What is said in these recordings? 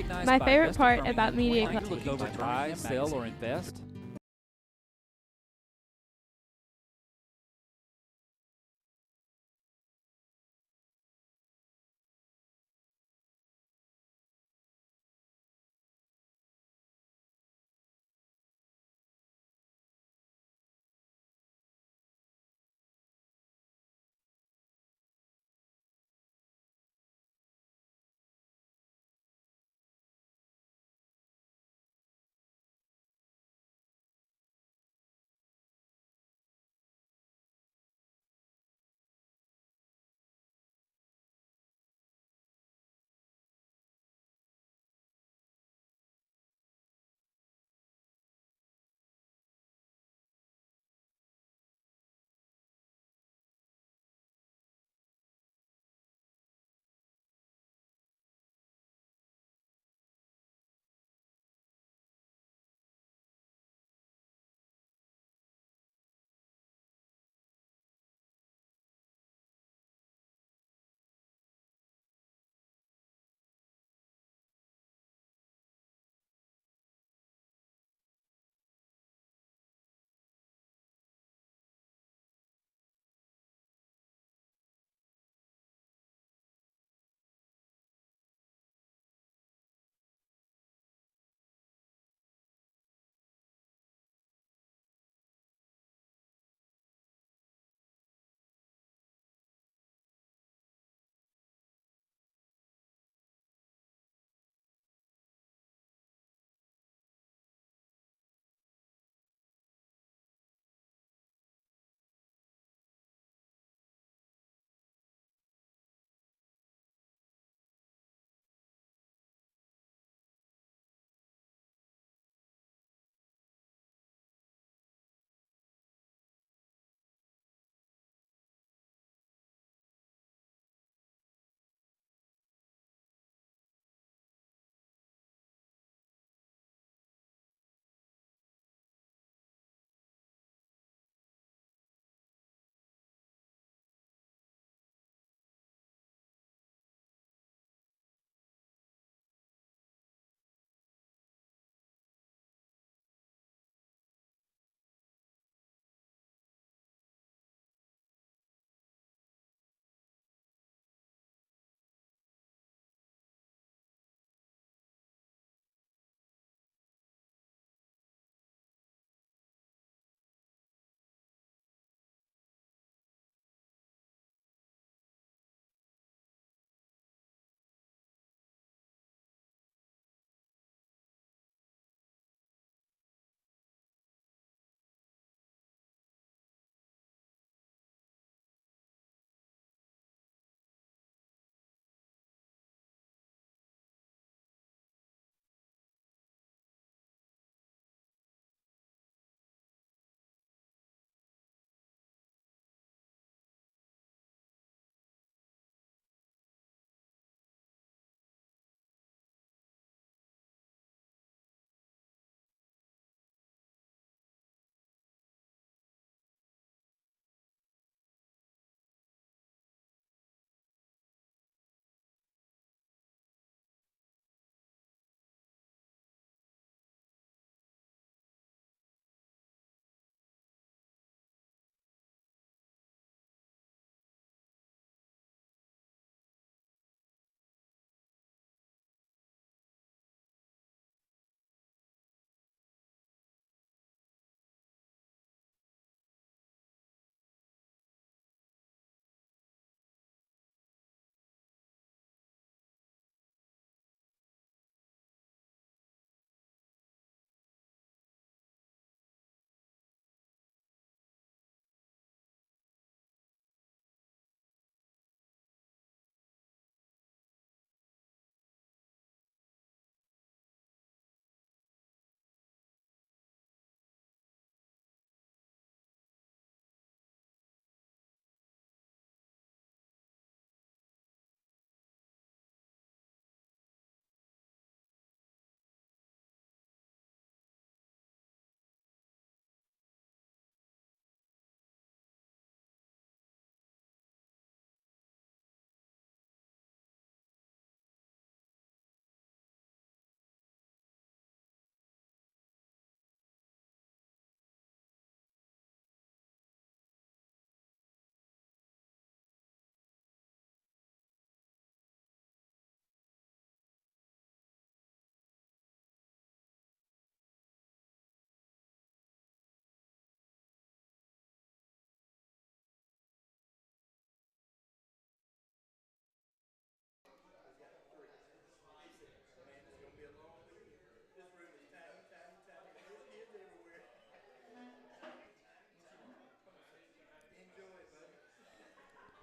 My favorite part about Media Why do you look over to buy, sell, or invest?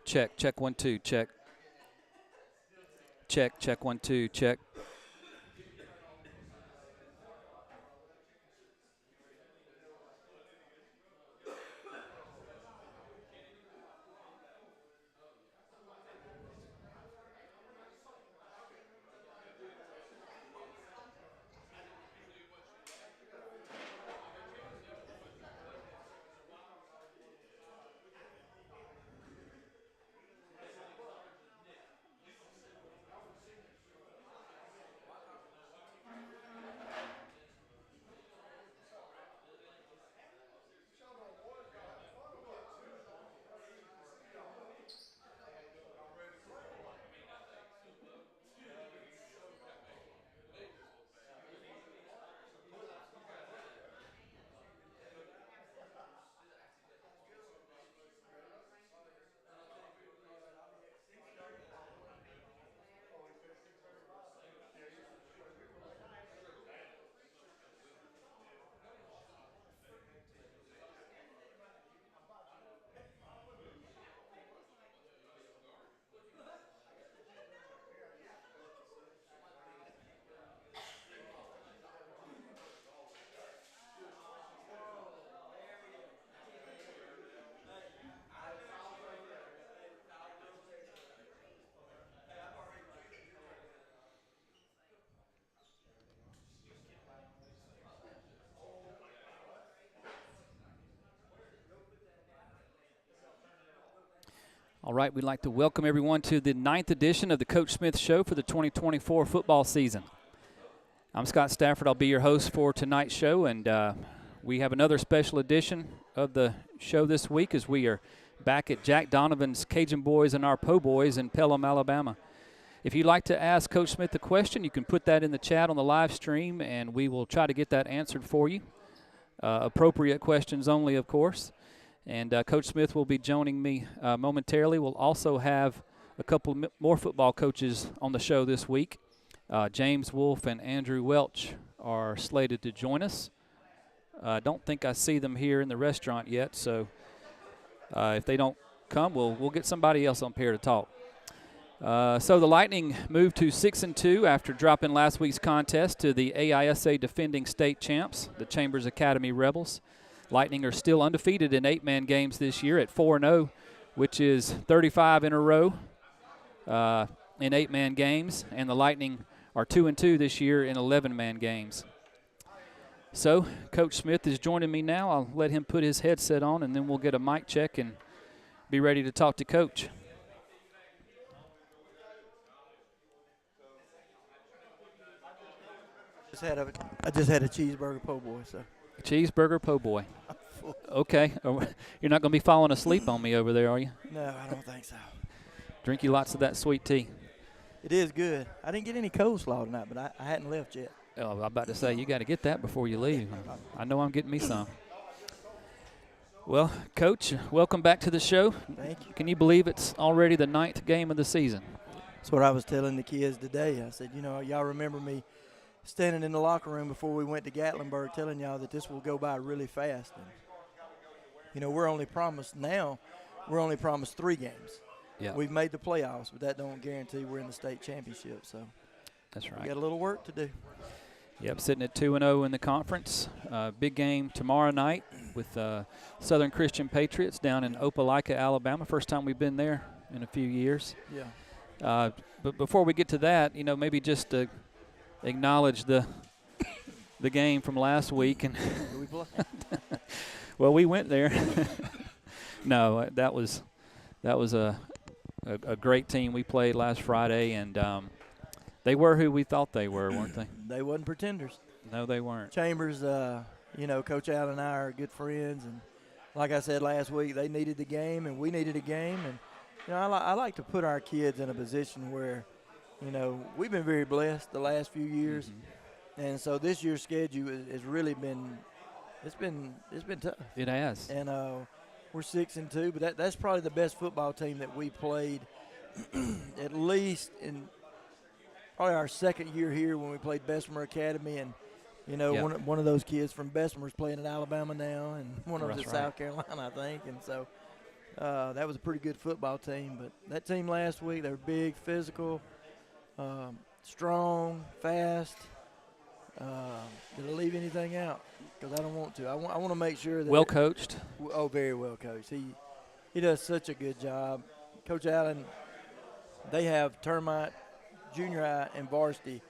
Check. Check 1 2. Check. Check. Check 1 2. Check. All right, we'd like to welcome everyone to the 9th edition of the Coach Smith Show for the 2024 football season. I'm Scott Stafford. I'll be your host for tonight's show, and we have another special edition of the show this week as we are back at Jack Donovan's Cajun Boys and our Po Boys in Pelham, Alabama. If you'd like to ask Coach Smith a question, you can put that in the chat on the live stream, and we will try to get that answered for you. Appropriate questions only, of course. And Coach Smith will be joining me momentarily. We'll also have a couple more football coaches on the show this week. James Wolfe and Andrew Welch are slated to join us. I don't think I see them here in the restaurant yet, so if they don't come, we'll get somebody else up here to talk. So the Lightning moved to 6-2 after dropping last week's contest to the AISA defending state champs, the Chambers Academy Rebels. Lightning are still undefeated in 8-man games this year at 4-0, which is 35 in a row in 8-man games, and the Lightning are 2-2 this year in 11-man games. So Coach Smith is joining me now. I'll let him put his headset on, and then we'll get a mic check and be ready to talk to Coach. I just had a cheeseburger po' boy, so. Cheeseburger po' boy. Okay. You're not going to be falling asleep on me over there, are you? No, I don't think so. Drink you lots of that sweet tea. It is good. I didn't get any coleslaw tonight, but I hadn't left yet. Oh, I'm about to say, you got to get that before you leave. I know I'm getting me some. Well, Coach, welcome back to the show. Thank you. Can you believe it's already the 9th game of the season? That's what I was telling the kids today. I said, y'all remember me standing in the locker room before we went to Gatlinburg telling y'all that this will go by really fast. And, we're only promised 3 games. Yeah. We've made the playoffs, but that don't guarantee we're in the state championship. So that's right. We got a little work to do. Yep, sitting at 2-0 in the conference. Big game tomorrow night with Southern Christian Patriots down in Opelika, Alabama. First time we've been there in a few years. Yeah. But before we get to that, maybe just to acknowledge the game from last week. And we play? Well, we went there. No, that was a great team we played last Friday, and they were who we thought they were, weren't they? They wasn't pretenders. No, they weren't. Chambers, Coach Allen and I are good friends, and like I said last week, they needed the game, and we needed a game, and I like to put our kids in a position where, we've been very blessed the last few years, and so this year's schedule has really been, it's been tough. It has. And we're 6-2, but that's probably the best football team that we played, at least in probably our second year here when we played Bessemer Academy, and one of those kids from Bessemer is playing at Alabama now, and one of them's at South Carolina, I think, and so That was a pretty good football team. But that team last week, they were big, physical, strong, fast. Did I leave anything out? Because I don't want to. I want to make sure that well coached. Oh, very well coached. He does such a good job. Coach Allen, they have Termite, junior high, and varsity,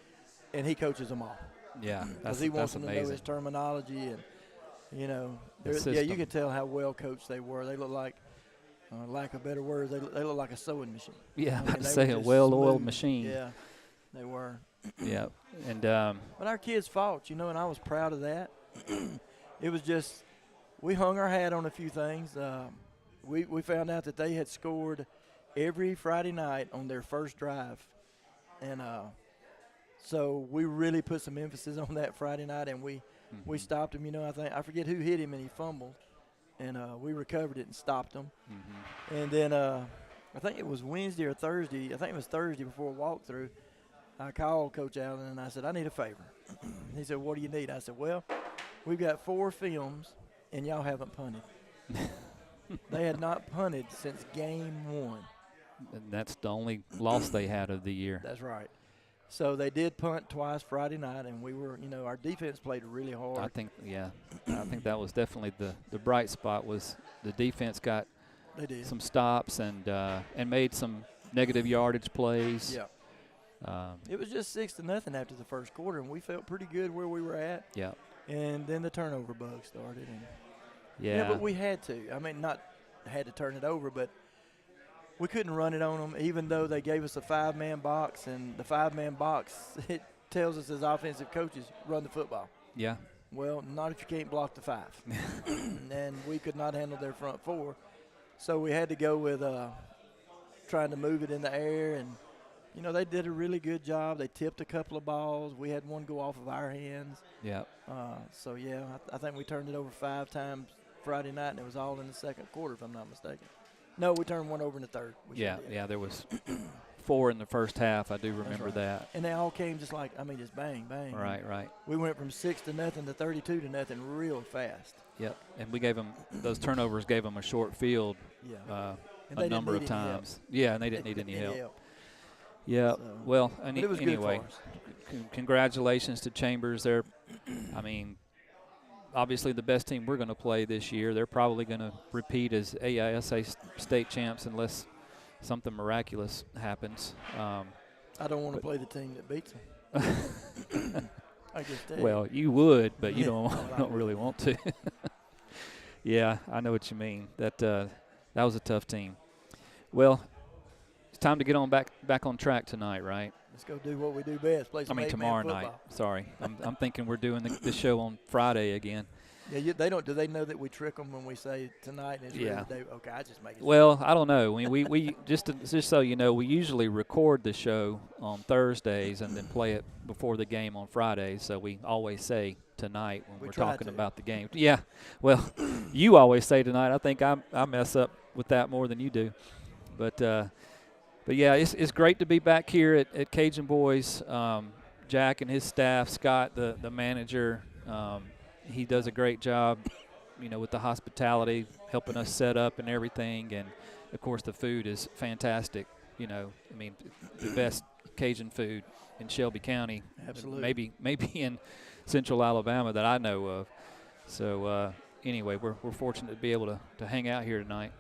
and he coaches them all. Yeah, Because he wants them to know amazing. his terminology and, you know, The yeah, you system. can tell how well coached they were. They look like, lack of better words, they look like a sewing machine. Yeah, I mean, about to they say were a just well-oiled smooth. machine. Yeah, they were. Yeah, and But our kids fought, you know, and I was proud of that. It was just, we hung our hat on a few things. We found out that they had scored every Friday night on their first drive. And so we really put some emphasis on that Friday night, and we stopped him. You know, I forget who hit him, and he fumbled. And we recovered it and stopped him. And then I think it was Wednesday or Thursday. I think it was Thursday before a walkthrough. I called Coach Allen, and I said, I need a favor. He said, what do you need? I said, well, we've got 4 films, and y'all haven't punted. They had not punted since game 1. and that's the only loss they had of the year. That's right. So they did punt twice Friday night, and we were, you know, our defense played really hard. I think that was definitely the bright spot was the defense got They did. some stops and made some negative yardage plays. Yeah. It was just 6-0 after the first quarter, and we felt pretty good where we were at. Yeah. And then the turnover bug started. And Yeah. but we had to. I mean, not had to turn it over, but we couldn't run it on them, even though they gave us a 5-man box. And the 5-man box, it tells us as offensive coaches, run the football. Yeah. Well, not if you can't block the 5. And we could not handle their front 4. So we had to go with trying to move it in the air. And, you know, they did a really good job. They tipped a couple of balls. We had one go off of our hands. Yeah. So, yeah, I think we turned it over 5 times Friday night, and it was all in the second quarter, if I'm not mistaken. No, we turned one over in the third. We sure did. Yeah. There was 4 in the first half. I do remember right. that. And they all came just like, just bang, bang. Right. We went from 6-0 to 32-0 real fast. Yep. And we gave them those turnovers. Gave them a short field. Yeah. And A they number of didn't need any help. times. Yeah, and they didn't need any help. Yeah. Yeah. So, Well, but it was anyway, good for us. Congratulations to Chambers. They're, I mean, obviously the best team we're going to play this year. They're probably going to repeat as AISA state champs unless something miraculous happens. I don't want to play the team that beats them. I just tell you. Well, you would, but you Yeah. don't really want to. Yeah, I know what you mean. That was a tough team. Well, it's time to get on back on track tonight, right? Let's go do what we do best. Play some 8-man Tomorrow football. night. Sorry, I'm thinking we're doing the show on Friday again. Yeah, they don't. Do they know that we trick them when we say tonight? And it's Yeah. really the day? Okay, I just make it. Well, I don't know. I mean, we just so you know, we usually record the show on Thursdays and then play it before the game on Fridays. So we always say tonight when we're try talking to. about the game. Yeah. Well, you always say tonight. I think I mess up with that more than you do. But yeah, it's great to be back here at Cajun Boys. Jack and his staff, Scott, the manager. He does a great job, you know, with the hospitality, helping us set up and everything. And, of course, the food is fantastic. You know, I mean, the best Cajun food in Shelby County. Absolutely. Maybe in Central Alabama that I know of. So, anyway, we're fortunate to be able to hang out here tonight.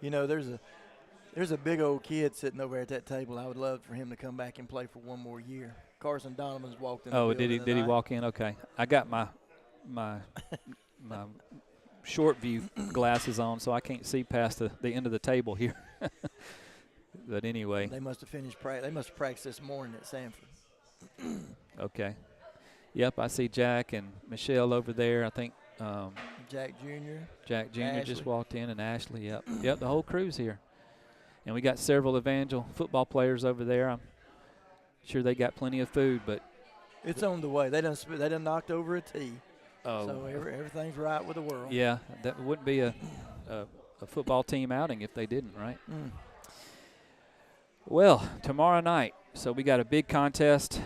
You know, there's a big old kid sitting over at that table. I would love for him to come back and play for one more year. Carson Donovan's walked in. Oh, the did he building tonight. walk in? Okay. I got my short view glasses on, so I can't see past the end of the table here. But anyway. They must have finished practice. They must have practiced this morning at Sanford. Okay. Yep, I see Jack and Michelle over there. I think Jack Jr. Jack Jr. just Ashley. walked in, and Ashley. Yep, the whole crew's here. And we got several Evangel football players over there. I'm sure they got plenty of food, but It's on the way. They done knocked over a tee. oh, So everything's right with the world. yeah, that wouldn't be a football team outing if they didn't, right? Mm. Well, tomorrow night, so we got a big contest,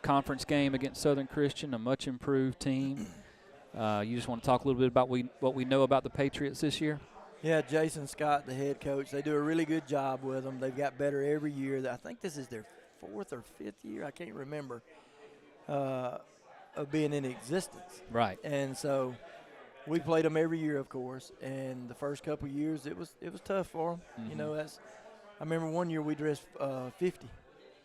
conference game against Southern Christian, a much improved team. You just want to talk a little bit about what we know about the Patriots this year? Yeah, Jason Scott, the head coach, they do a really good job with them. They've got better every year. I think this is their 4th or 5th year. I can't remember of being in existence. Right. And so we played them every year, of course. And the first couple of years, it was tough for them. Mm-hmm. You know, I remember one year we dressed 50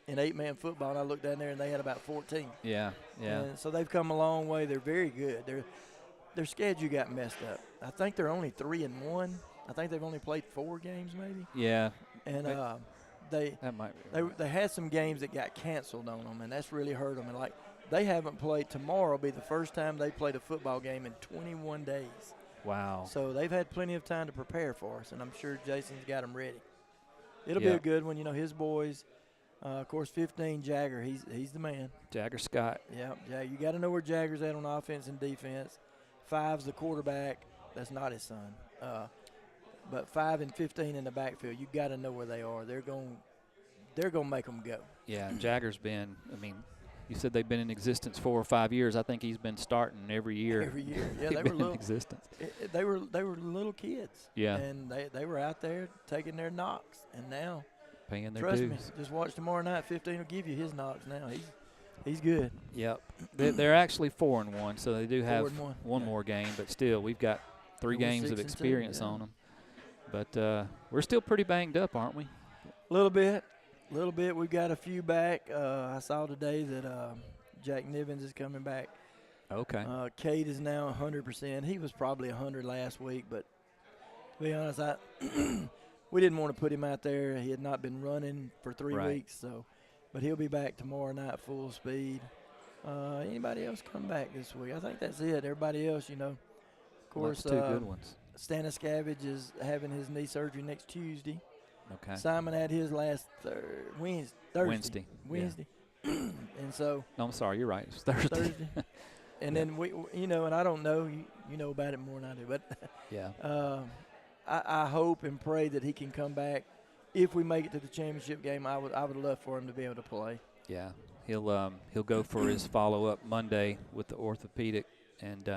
in 8-man football, and I looked down there and they had about 14. Yeah. And so they've come a long way. They're very good. Their schedule got messed up. I think they're only 3-1. I think they've only played 4 games, maybe. Yeah. And That might be right. they had some games that got canceled on them, and that's really hurt them. And like they haven't played. Tomorrow will be the first time they played a football game in 21 days. Wow. So they've had plenty of time to prepare for us, and I'm sure Jason's got them ready. It'll be Yeah. a good one. You know, his boys. Of course, 15 Jagger. He's the man. Jagger Scott. Yeah, you got to know where Jagger's at on offense and defense. 5's the quarterback. That's not his son. But 5 and 15 in the backfield, you got to know where they are. They're going to make them go. Yeah, Jagger's been. I mean, you said they've been in existence 4 or 5 years. I think he's been starting every year. Every year, yeah, They've they were been in little. existence. They were little kids. Yeah. And they were out there taking their knocks, and now Paying their trust dues. me, just watch tomorrow night. 15 will give you his knocks. Now he's good. Yep. They're actually 4-1, so they do have 4-1. one Yeah. more game, but still, we've got 3 We're games of 6-2, experience yeah. on them. But we're still pretty banged up, aren't we? A little bit. We've got a few back. I saw today that Jack Nivens is coming back. Okay. Cade is now 100%. He was probably 100 last week, but to be honest, we didn't want to put him out there. He had not been running for 3 Right. weeks, but he'll be back tomorrow night full speed. Anybody else come back this week? I think that's it. Everybody else, of Well, course, that's 2 good ones. Staniscavage is having his knee surgery next Tuesday. Okay. Simon had his last Thursday. Wednesday. And so No, I'm sorry. You're right. It's Thursday. Thursday. And then we, and I don't know, you know about it more than I do, but Yeah. I hope and pray that he can come back. If we make it to the championship game, I would love for him to be able to play. Yeah. He'll go for his follow-up Monday with the orthopedic and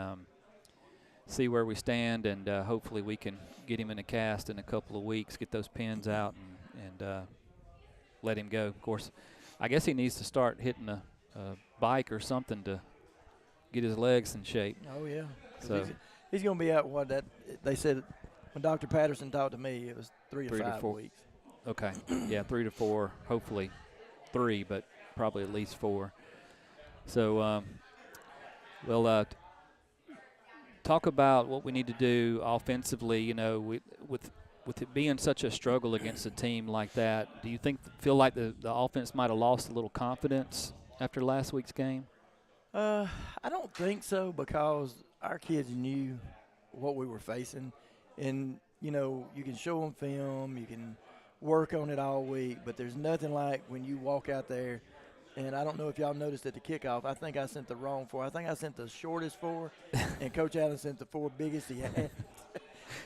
see where we stand, and hopefully we can get him in a cast in a couple of weeks, get those pins out, and let him go. Of course, I guess he needs to start hitting a bike or something to get his legs in shape. Oh, yeah. 'Cause So he's going to be out, they said when Dr. Patterson talked to me, it was 3 to 5 4 weeks. Okay. Yeah, 3 to 4, hopefully 3, but probably at least 4. So, talk about what we need to do offensively. With it being such a struggle against a team like that, do you feel like the offense might have lost a little confidence after last week's game? I don't think so, because our kids knew what we were facing. And, you can show them film, you can work on it all week, but there's nothing like when you walk out there. And I don't know if y'all noticed at the kickoff, I think I sent the wrong 4. I think I sent the shortest 4, and Coach Allen sent the 4 biggest he had.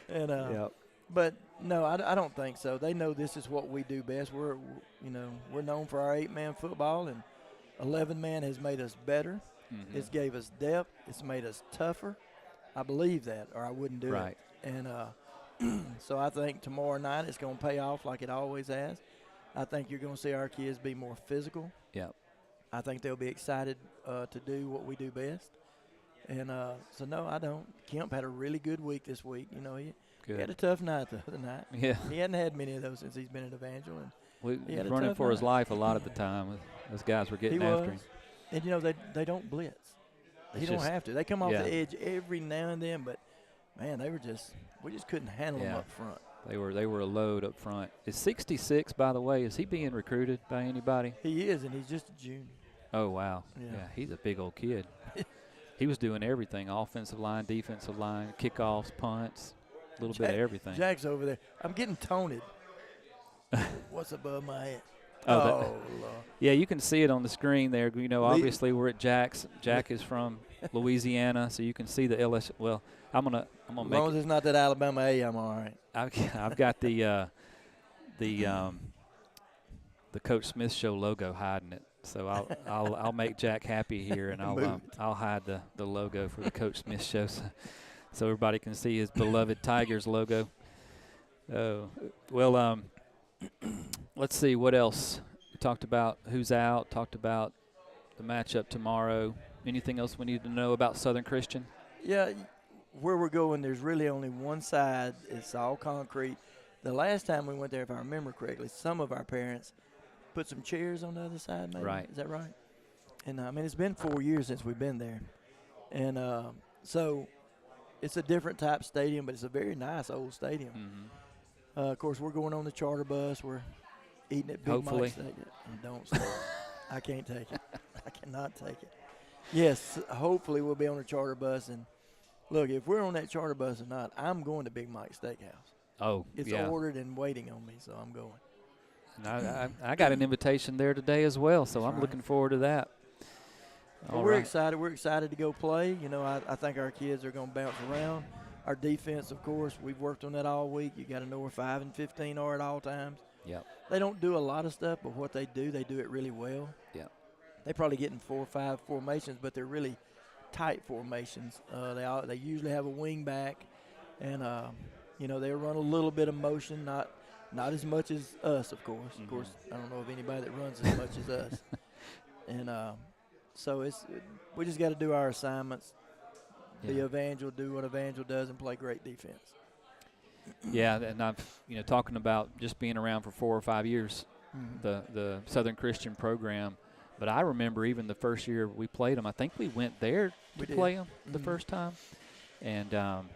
And But, no, I don't think so. They know this is what we do best. We're known for our 8-man football, and 11-man has made us better. Mm-hmm. It's gave us depth. It's made us tougher. I believe that, or I wouldn't do Right. it. And so I think tomorrow night it's going to pay off like it always has. I think you're going to see our kids be more physical. Yep. I think they'll be excited to do what we do best. And so, no, I don't. Kemp had a really good week this week. He had a Good. tough night the other night. Yeah. He hadn't had many of those since he's been at Evangel. And he He's had a running tough for his night. life a lot of the time. Those guys were getting he after was. him. And, they don't blitz. It's He don't just- have to. They come off yeah. the edge every now and then, but, man, we just couldn't handle them Yeah. up front. They were a load up front. Is 66, by the way, is he being recruited by anybody? He is, and he's just a junior. Oh, wow. Yeah. Yeah, he's a big old kid. He was doing everything, offensive line, defensive line, kickoffs, punts, a little bit of everything. Jack's over there. I'm getting toned. What's above my head? Oh, Lord. Yeah, you can see it on the screen there. Obviously we're at Jack's. Jack is from Louisiana, so you can see the LSU. Well, I'm gonna As make long as it. it's not that Alabama A, I'm all right. I've got the Coach Smith Show logo hiding it, so I'll make Jack happy here, and I'll hide the logo for the Coach Smith Show, so everybody can see his beloved Tigers logo. Oh, well, let's see what else. We talked about who's out, talked about the matchup tomorrow. Anything else we need to know about Southern Christian? Yeah, where we're going, there's really only one side. It's all concrete. The last time we went there, if I remember correctly, some of our parents put some chairs on the other side, maybe. Right. Is that right? And, I mean, it's been 4 years since we've been there. And so it's a different type stadium, but it's a very nice old stadium. Mm-hmm. Of course, we're going on the charter bus. We're eating at Big Hopefully. Mike's Stadium. Don't say it. I can't take it. I cannot take it. Yes, hopefully we'll be on a charter bus. And, look, if we're on that charter bus or not, I'm going to Big Mike's Steakhouse. Oh, It's yeah. ordered and waiting on me, so I'm going. And I got an invitation there today as well, so That's I'm right. looking forward to that. But All we're right. excited. We're excited to go play. You know, I think our kids are going to bounce around. Our defense, of course, we've worked on that all week. You got to know where 5 and 15 are at all times. Yep. They don't do a lot of stuff, but what they do it really well. Yep. They probably get in 4 or 5 formations, but they're really tight formations. They usually have a wing back, and you know, they run a little bit of motion, not as much as us, of course. Mm-hmm. Of course, I don't know of anybody that runs as much as us. And so we just got to do our assignments. Be Yeah. Evangel, do what Evangel does, and play great defense. Yeah, and I've talking about just being around for 4 or 5 years, Mhm. the Southern Christian program. But I remember even the first year we played them, I think we went there We to did. play them the Mhm. first time. And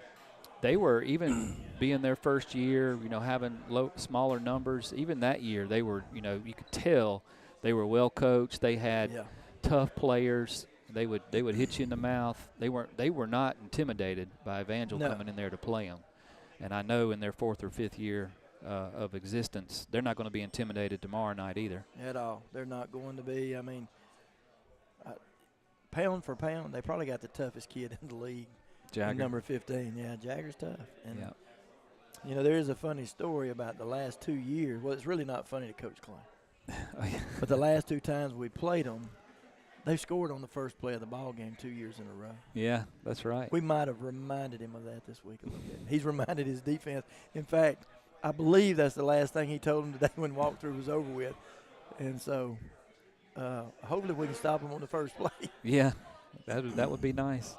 they were, even being their first year, having smaller numbers, even that year they were, you could tell they were well coached. They had Yeah. tough players. They would hit you in the mouth. They were not intimidated by Evangel No. coming in there to play them. And I know in their 4th or 5th year of existence, they're not going to be intimidated tomorrow night either. At all. They're not going to be. I mean, pound for pound, they probably got the toughest kid in the league. Jagger. Number 15. Yeah, Jagger's tough. And, Yeah. you know, there is a funny story about the last 2 years. Well, it's really not funny to Coach Klein. Oh, yeah. But the last 2 times we played them, they scored on the first play of the ball game 2 years in a row. Yeah, that's right. We might have reminded him of that this week a little bit. He's reminded his defense. In fact, I believe that's the last thing he told him today when walkthrough was over with. And so hopefully we can stop him on the first play. Yeah, that would be nice.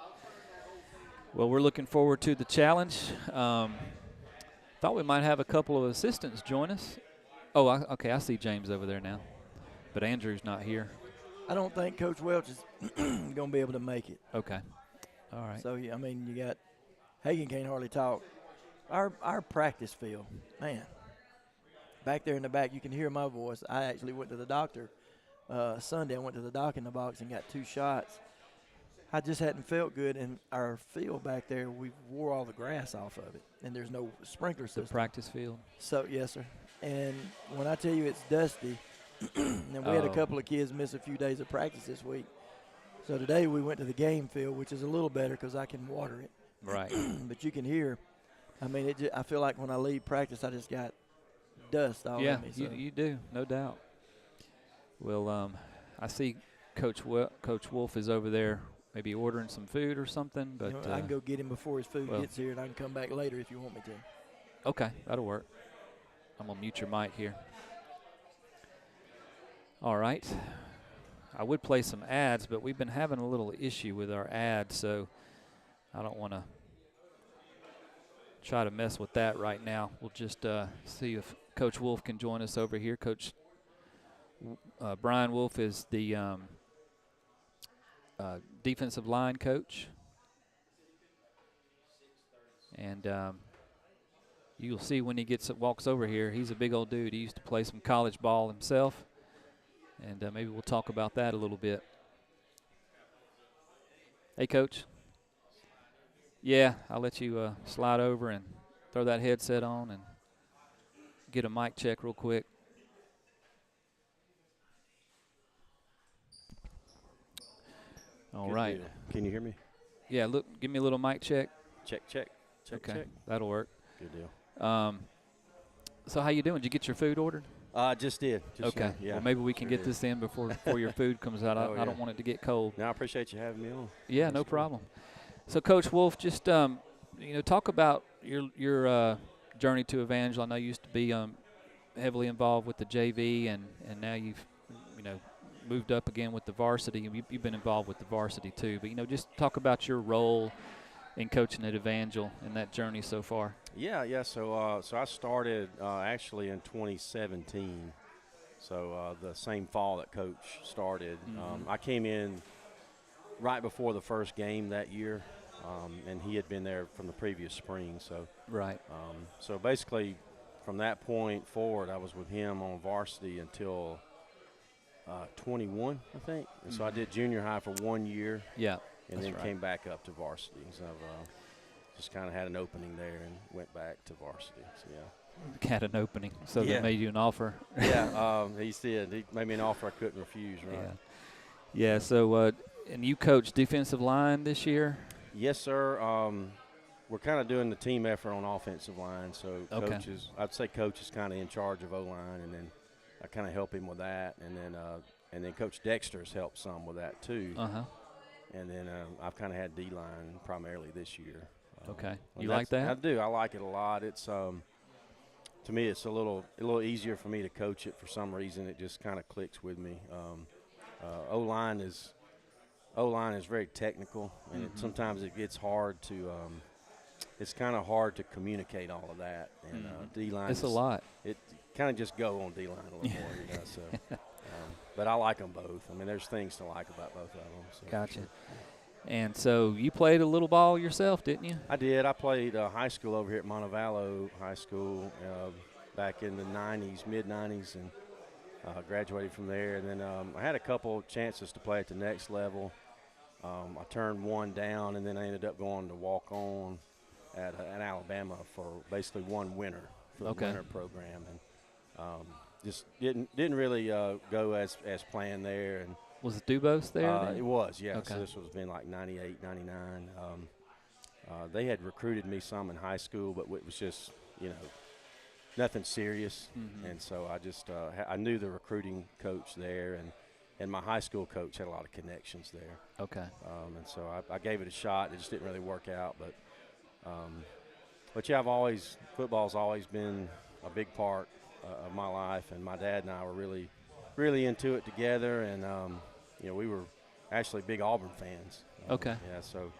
Well, we're looking forward to the challenge. Thought we might have a couple of assistants join us. Oh, okay, I see James over there now. But Andrew's not here. I don't think Coach Welch is going to be able to make it. Okay. All right. So, yeah, I mean, you got Hagan can't hardly talk. Our practice field, man, back there in the back, you can hear my voice. I actually went to the doctor Sunday. I went to the doc in the box and got 2 shots. I just hadn't felt good, and our field back there, we wore all the grass off of it, and there's no sprinkler The system. practice field. So, yes, sir. And when I tell you it's dusty, and we had a Oh. couple of kids miss a few days of practice this week. So today we went to the game field, which is a little better because I can water it. Right. But you can hear, I mean, I feel like when I leave practice, I just got dust all Yeah, in me. So. you do, no doubt. Well, I see Coach Wolf is over there maybe ordering some food or something. But You know, I can go get him before his food well- gets here, and I can come back later if you want me to. Okay, that'll work. I'm going to mute your mic here. All right. I would play some ads, but we've been having a little issue with our ads, so I don't want to try to mess with that right now. We'll just see if Coach Wolf can join us over here. Coach Brian Wolf is the defensive line coach. And you'll see when he walks over here, he's a big old dude. He used to play some college ball himself. And maybe we'll talk about that a little bit. Hey, Coach. Yeah, I'll let you slide over and throw that headset on and get a mic check real quick. All Good right. deal. Can you hear me? Yeah, look, give me a little mic check. Check. Okay, Check. that'll work. Good deal. So how you doing? Did you get your food ordered? Just did. Just Okay. now. Yeah. Well, maybe we can sure get did. this in before your food comes out. Oh, I yeah. don't want it to get cold. No, I appreciate you having me on. Yeah, That's no cool. problem. So, Coach Wolf, just talk about your journey to Evangel. I know you used to be heavily involved with the JV, and now you've moved up again with the varsity. You've been involved with the varsity too. But just talk about your role in coaching at Evangel and that journey so far. Yeah. So I started actually in 2017. So the same fall that Coach started. Mm-hmm. I came in right before the first game that year, and he had been there from the previous spring. So right. So basically, from that point forward, I was with him on varsity until 21, I think. And so I did junior high for 1 year. Yeah. And then right. came back up to varsity. So just kind of had an opening there and went back to varsity. So, yeah. Had an opening, so Yeah. they made you an offer. Yeah, he said. He made me an offer I couldn't refuse, right? Yeah, so and you coach defensive line this year? Yes, sir. We're kind of doing the team effort on offensive line. So Okay. I'd say Coach is kind of in charge of O-line, and then I kind of help him with that. And then Coach Dexter's helped some with that too. Uh-huh. And then I've kind of had D-line primarily this year. Okay. And You like that? I do. I like it a lot. It's to me, it's a little easier for me to coach it for some reason. It just kind of clicks with me. O-line is very technical, and sometimes it gets hard to it's kind of hard to communicate all of that. And D-line, it's a lot. It kind of just go on D-line a little more, So, but I like them both. I mean, there's things to like about both of them. So Gotcha. sure. And so you played a little ball yourself, didn't you? I did. I played high school over here at Montevallo High School back in the 90s, mid-90s, and graduated from there. And then I had a couple chances to play at the next level. I turned one down, and then I ended up going to walk on at Alabama for basically one winter for the winter program. And just didn't really go as planned there. And was Dubose there? it was, yeah. Okay. So this was been like 98, 99. They had recruited me some in high school, but it was just, nothing serious. Mm-hmm. And so I just I knew the recruiting coach there, and my high school coach had a lot of connections there. Okay. And so I gave it a shot. It just didn't really work out. But yeah, football's always been a big part of my life, and my dad and I were really, really into it together, and we were actually big Auburn fans. Okay. Yeah, so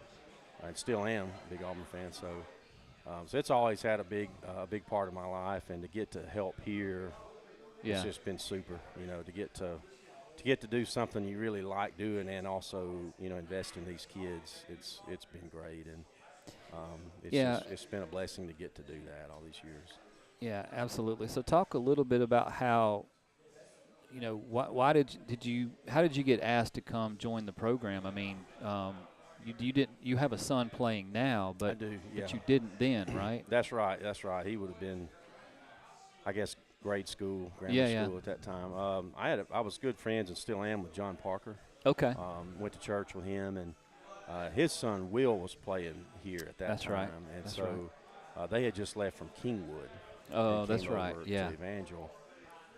I still am a big Auburn fan. So, so it's always had a big part of my life, and to get to help here, it's just been super. To get to do something you really like doing, and also invest in these kids. It's been great, and it's been a blessing to get to do that all these years. Yeah, absolutely. So talk a little bit about how. How did you get asked to come join the program? I mean, you have a son playing now, but I do, yeah. But you didn't then, right? That's right. He would have been, I guess, grade school, grammar school at that time. I was good friends and still am with John Parker. Okay. Went to church with him, and his son Will was playing here at that that's time. Right. And that's so they had just left from Kingwood. Oh, that's right. Yeah. To Evangel.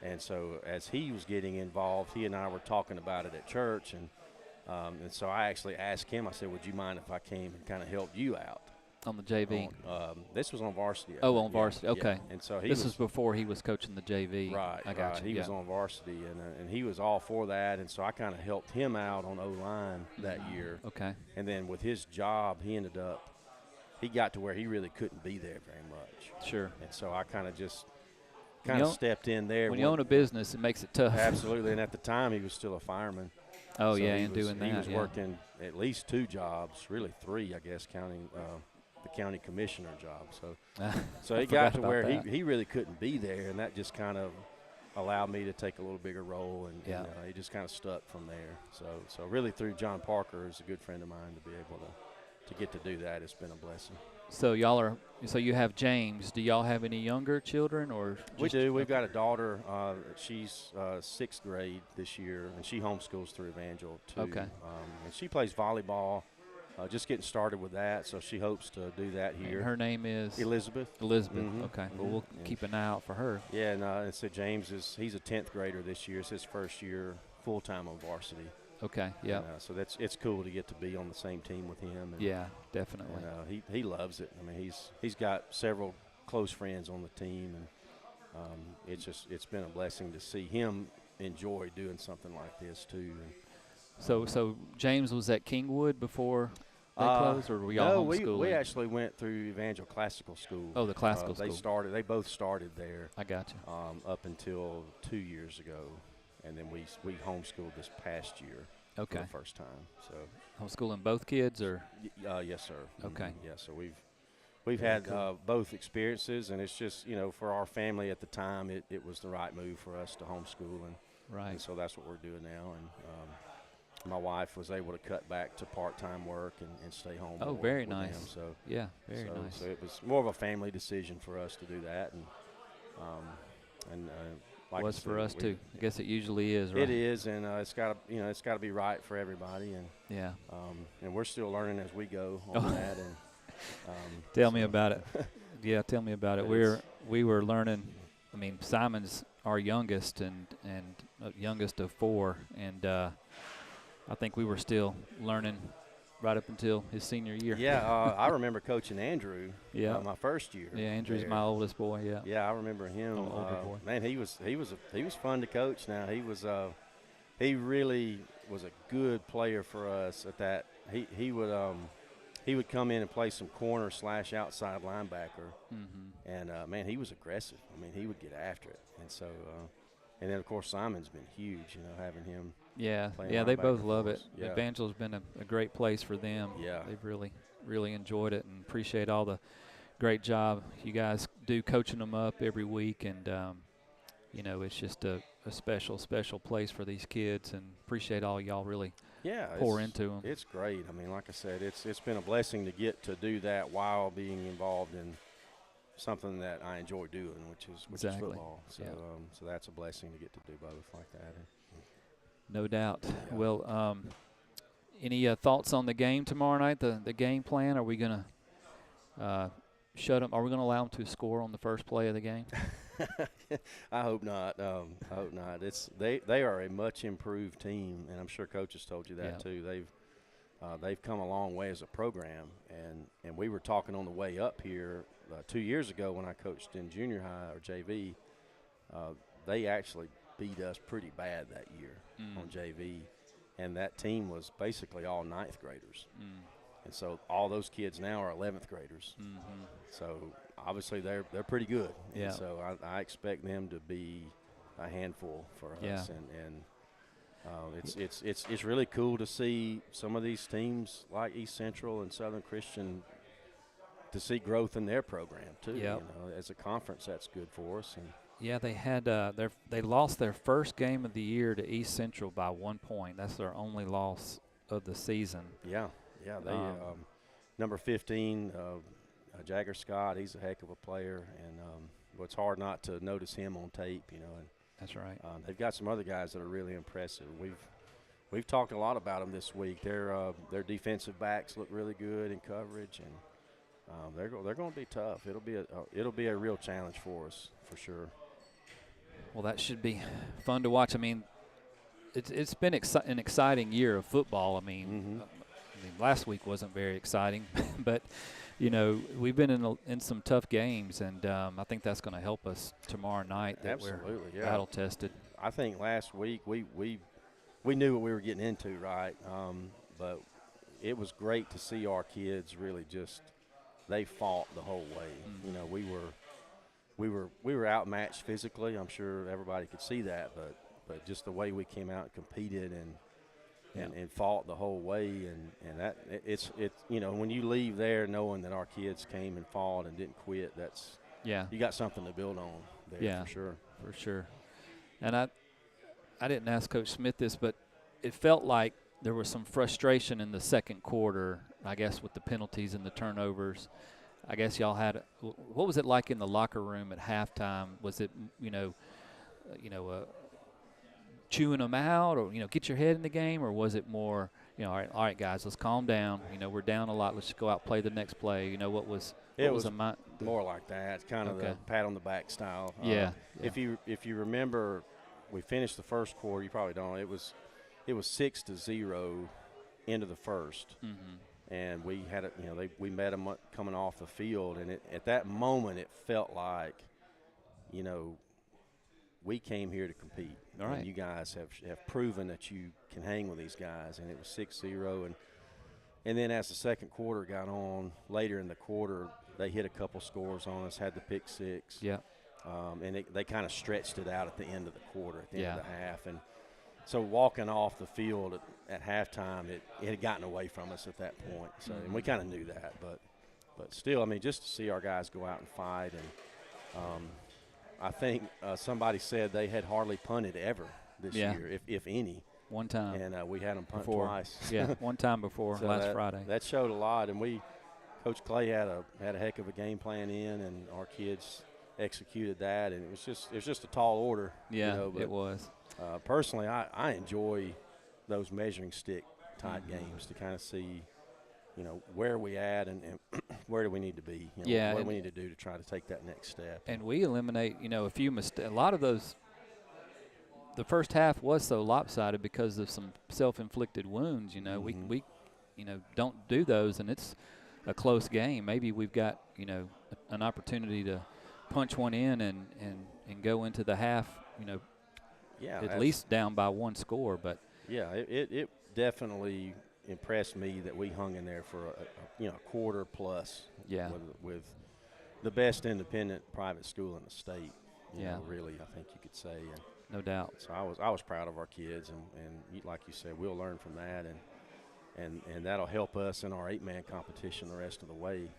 And so as he was getting involved, he and I were talking about it at church, and so I actually asked him, I said, would you mind if I came and kind of helped you out? On the JV? This was on varsity. On varsity. Okay. Yeah. And so this was before he was coaching the JV. Right. I got you. He was on varsity, and he was all for that, and so I kind of helped him out on O-line that year. Okay. And then with his job, he got to where he really couldn't be there very much. Sure. And so I kind of stepped in there. When you own a business, it makes it tough. Absolutely. And at the time, he was still a fireman. Oh, so and doing that. He was working at least 2 jobs, really 3, I guess, counting the county commissioner job. So he got to where he really couldn't be there, and that just kind of allowed me to take a little bigger role, and he just kind of stuck from there. So really through John Parker, who's a good friend of mine, to be able to get to do that, it's been a blessing. So you have James. Do y'all have any younger children, or? We do. We've got a daughter. She's 6th grade this year, and she homeschools through Evangel too. Okay. And she plays volleyball. Just getting started with that, so she hopes to do that here. And her name is Elizabeth. Mm-hmm. Okay. Well, we'll keep an eye out for her. Yeah, and so James he's a 10th grader this year. It's his first year full time on varsity. Okay. Yeah. So it's cool to get to be on the same team with him. And, yeah, definitely. And, he loves it. I mean, he's got several close friends on the team, and it's been a blessing to see him enjoy doing something like this too. And, So James was at Kingwood before they closed, or were y'all no, homeschooling? we actually went through Evangel Classical School. Oh, the classical school. They both started there. I got you. Up until 2 years ago, and then we homeschooled this past year. Okay. For the first time. So Homeschooling both kids, or? yes, sir. Okay. Yeah, so we've had both experiences, and it's just, for our family at the time, it was the right move for us to homeschool, and so that's what we're doing now. And my wife was able to cut back to part-time work and stay home. Oh, more very with nice. them. So yeah, very nice. So it was more of a family decision for us to do that, and like was I said, for us too. I guess it usually is, right? It is, and it's got to be right for everybody, and yeah. And we're still learning as we go on that. And tell me about it. Yeah, tell me about it. We were learning. I mean, Simon's our youngest and youngest of 4, and I think we were still learning right up until his senior year. Yeah, I remember coaching Andrew. Yeah, my first year. Yeah, Andrew's there. my oldest boy. Yeah. Yeah, I remember him. Older boy. Man, he was fun to coach. Now he really was a good player for us at that. He would come in and play some corner / outside linebacker, and man, he was aggressive. I mean, he would get after it, and so. And then, of course, Simon's been huge, having him. Yeah, they both love it. Yeah. Evangel's been a great place for them. Yeah. They've really, really enjoyed it and appreciate all the great job you guys do coaching them up every week. And, it's just a special, special place for these kids, and appreciate all y'all really pour into them. It's great. I mean, like I said, it's been a blessing to get to do that while being involved in something that I enjoy doing, which is football. So, so that's a blessing to get to do both like that. No doubt. Yeah. Well, any thoughts on the game tomorrow night? The game plan? Are we gonna shut them? Are we gonna allow them to score on the first play of the game? I hope not. I hope not. They are a much improved team, and I'm sure Coach has told you that too. They've come a long way as a program, and we were talking on the way up here 2 years ago when I coached in junior high or JV. They actually beat us pretty bad that year on JV, and that team was basically all 9th graders. And so all those kids now are 11th graders. So obviously they're pretty good. Yeah. And so I expect them to be a handful for us. And it's really cool to see some of these teams like East Central and Southern Christian to see growth in their program too. Yep. As a conference, that's good for us. And yeah, they had they lost their first game of the year to East Central by 1 point. That's their only loss of the season. Yeah. They number 15, Jagger Scott. He's a heck of a player, and it's hard not to notice him on tape. And that's right. They've got some other guys that are really impressive. We've talked a lot about them this week. Their defensive backs look really good in coverage, and they're going to be tough. It'll be a real challenge for us for sure. Well, that should be fun to watch. I mean, it's been an exciting year of football. I mean, last week wasn't very exciting, but we've been in some tough games, and I think that's going to help us tomorrow night. That Absolutely, we're battle tested. I think last week we knew what we were getting into, right? But it was great to see our kids really they fought the whole way. We were outmatched physically. I'm sure everybody could see that, but just the way we came out and competed and fought the whole way, and that it's when you leave there knowing that our kids came and fought and didn't quit, you got something to build on there. For sure. And I didn't ask Coach Smith this, but it felt like there was some frustration in the second quarter, I guess, with the penalties and the turnovers. I guess y'all had – what was it like in the locker room at halftime? Was it, chewing them out or, get your head in the game, or was it more, all right, guys, let's calm down. We're down a lot. Let's just go out and play the next play. What was more like that. It's kind of the pat on the back style. Yeah. If you remember, we finished the first quarter. You probably don't. It was 6-0 into the first. and we had it. You know, we met them coming off the field, and at that moment it felt like, you know, we came here to compete. All right. And you guys have proven that you can hang with these guys, and it was 6-0, and then as the second quarter got on, later in the quarter, they hit a couple scores on us, had the pick six. Yeah. And they kind of stretched it out at the end of the quarter, at the end of the half. And so walking off the field at halftime, it had gotten away from us at that point. So and we kind of knew that, but still, I mean, just to see our guys go out and fight. And I think somebody said they had hardly punted ever this year, if any. One time. And we had them punt twice. Yeah, one time before so last Friday. That showed a lot, and Coach Clay had a heck of a game plan in, and our kids executed that, and it was just a tall order. Yeah, you know, but, it was. Personally, I enjoy those measuring stick type games to kind of see, you know, where we at and where do we need to be. You know, what do we need to do to try to take that next step. And we eliminate, you know, a few mistakes. A lot of those. The first half was so lopsided because of some self-inflicted wounds. You know, we you know, don't do those, and it's a close game. Maybe we've got, you know, an opportunity to punch one in and go into the half, you know, at least down by one score. But yeah, it definitely impressed me that we hung in there for a quarter plus. Yeah, with the best independent private school in the state. You know, really, I think you could say. And no doubt. So I was proud of our kids, and like you said, we'll learn from that, and that'll help us in our 8-man competition the rest of the way.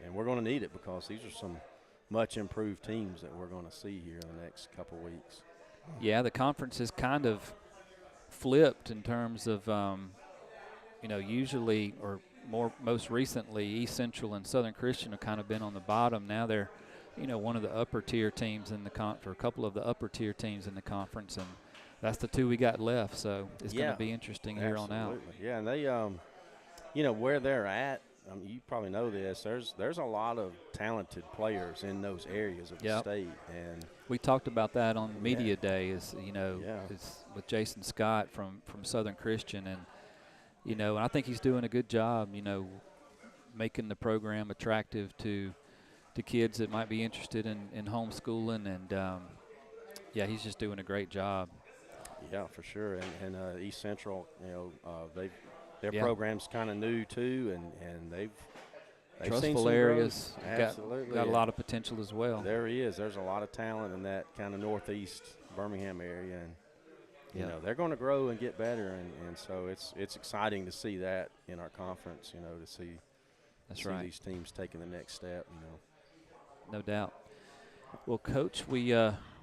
And we're going to need it because these are some much improved teams that we're going to see here in the next couple weeks. Yeah, the conference is kind of flipped in terms of, you know, usually or most recently East Central and Southern Christian have kind of been on the bottom. Now they're, you know, one of the upper tier teams in the or a couple of the upper tier teams in the conference, and that's the two we got left. So it's going to be interesting here on out. Yeah, and they, you know, where they're at. You probably know this. There's a lot of talented players in those areas of the state, and we talked about that on media day. Is you know, it's with Jason Scott from Southern Christian, and you know, and I think he's doing a good job. You know, making the program attractive to kids that might be interested in homeschooling, and he's just doing a great job. Yeah, for sure. And East Central, you know, their program's kind of new too, and they've Trustful seen some areas. Absolutely, got a lot of potential as well. There is. There's a lot of talent in that kind of northeast Birmingham area, and you know they're going to grow and get better, and so it's exciting to see that in our conference. You know, to see these teams taking the next step. You know. No doubt. Well, Coach, we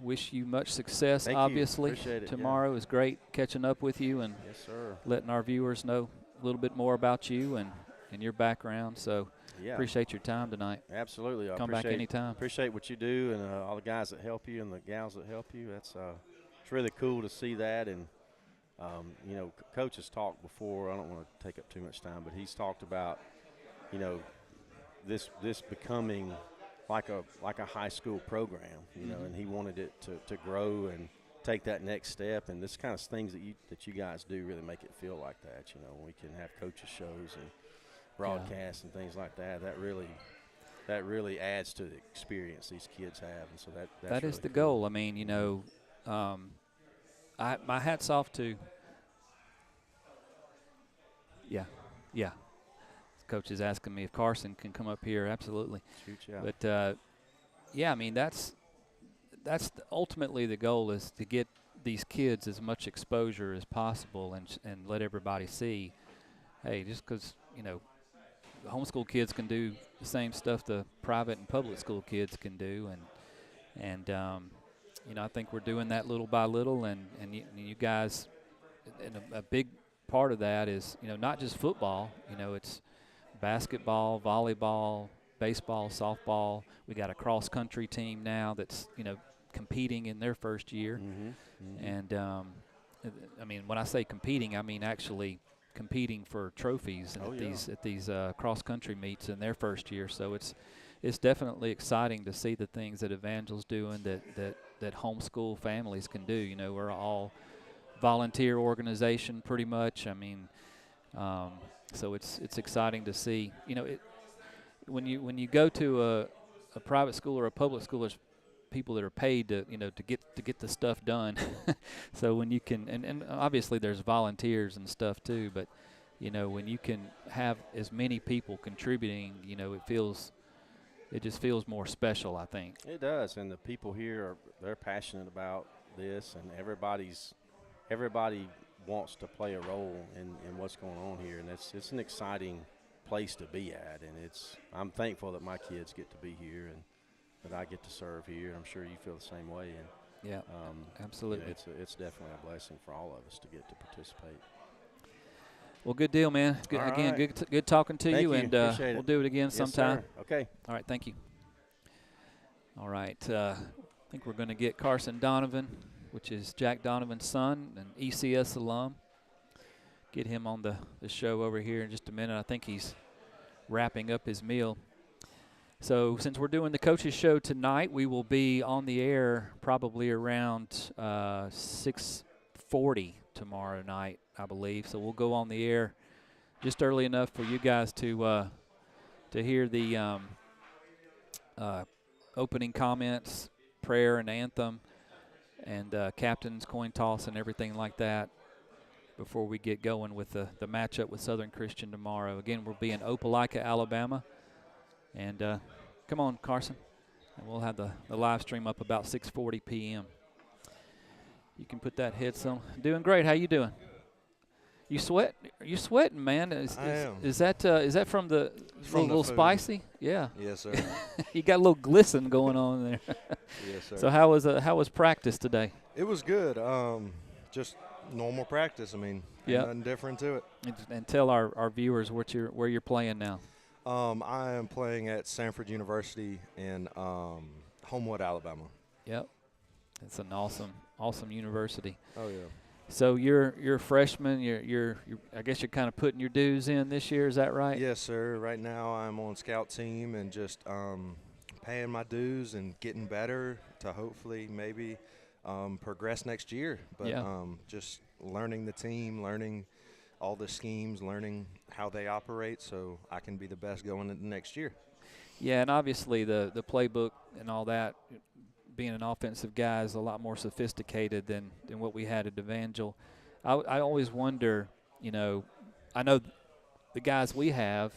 wish you much success. Thank obviously, you. Appreciate it, tomorrow is great catching up with you and letting our viewers know a little bit more about you and your background. So appreciate your time tonight. Absolutely. Come back anytime. Appreciate what you do and all the guys that help you and the gals that help you. It's really cool to see that. And, you know, Coach has talked before. I don't want to take up too much time, but he's talked about, you know, this becoming – like a high school program, you know, and he wanted it to grow and take that next step. And this kind of things that you guys do really make it feel like that. You know, we can have coaches shows and broadcasts and things like that. That really adds to the experience these kids have. And so that's that is really the cool. goal. I mean, you know, my hat's off to. Yeah. Coach is asking me if Carson can come up here. Absolutely. Shoot, yeah. But I mean that's ultimately the goal is to get these kids as much exposure as possible and let everybody see. Hey, just because you know, homeschool kids can do the same stuff the private and public school kids can do, and you know I think we're doing that little by little, and you guys, and a big part of that is you know not just football. You know it's basketball, volleyball, baseball, softball. We got a cross-country team now that's, you know, competing in their first year. And, I mean, when I say competing, I mean actually competing for trophies at these cross-country meets in their first year. So it's definitely exciting to see the things that Evangel's doing that homeschool families can do. You know, we're all volunteer organization pretty much. I mean, So it's exciting to see. You know, when you go to a private school or a public school, there's people that are paid to get the stuff done. So when you can, and obviously there's volunteers and stuff too, but when you can have as many people contributing, it just feels more special, I think. It does, and the people here they're passionate about this, and everybody wants to play a role in what's going on here, and it's an exciting place to be at, and I'm thankful that my kids get to be here and that I get to serve here. I'm sure you feel the same way, and yeah, absolutely. It's definitely a blessing for all of us to get to participate. Well, good deal, man. Good, again, right. good talking to you, and Appreciate we'll it. do it again Yes, sometime. sir. Okay. All right, thank you. All right, I think we're going to get Carson Donovan, which is Jack Donovan's son, an ECS alum. Get him on the show over here in just a minute. I think he's wrapping up his meal. So since we're doing the coaches show tonight, we will be on the air probably around 6:40 tomorrow night, I believe. So we'll go on the air just early enough for you guys to hear the opening comments, prayer and anthem, and captain's coin toss and everything like that before we get going with the matchup with Southern Christian tomorrow. Again, we'll be in Opelika, Alabama. And come on, Carson. And we'll have the live stream up about 6:40 p.m. You can put that headset on. Doing great. How you doing? You sweat? You're sweating, man. I am. Is that from the little spicy? Yeah. Yes, sir. You got a little glisten going on there. Yes, sir. So how was practice today? It was good. Just normal practice. I mean, nothing different to it. And tell our viewers where you're playing now. I am playing at Samford University in Homewood, Alabama. Yep. It's an awesome university. Oh yeah. So you're a freshman. You're I guess you're kind of putting your dues in this year. Is that right? Yes, sir. Right now I'm on scout team and just paying my dues and getting better to hopefully maybe progress next year. But just learning the team, learning all the schemes, learning how they operate so I can be the best going into next year. Yeah, and obviously the playbook and all that, being an offensive guy, is a lot more sophisticated than what we had at Evangel. I always wonder, I know the guys we have,